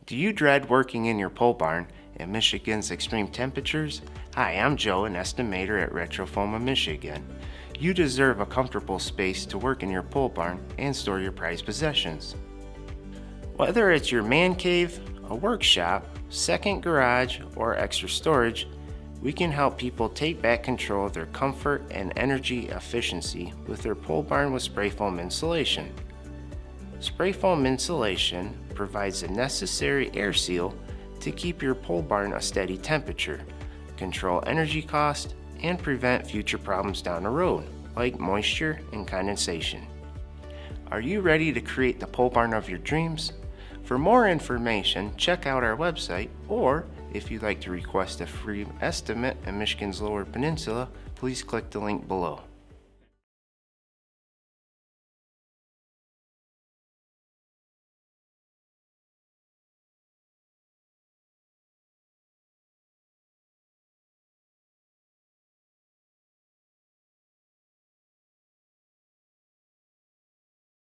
Do you dread working in your pole barn in Michigan's extreme temperatures? Hi, I'm Joe, an estimator at RetroFoam of Michigan. You deserve a comfortable space to work in your pole barn and store your prized possessions. Whether it's your man cave, a workshop, second garage, or extra storage, we can help people take back control of their comfort and energy efficiency with their pole barn with spray foam insulation. Spray foam insulation provides the necessary air seal to keep your pole barn a steady temperature, control energy cost, and prevent future problems down the road, like moisture and condensation. Are you ready to create the pole barn of your dreams? For more information, check out our website, or if you'd like to request a free estimate in Michigan's Lower Peninsula, please click the link below.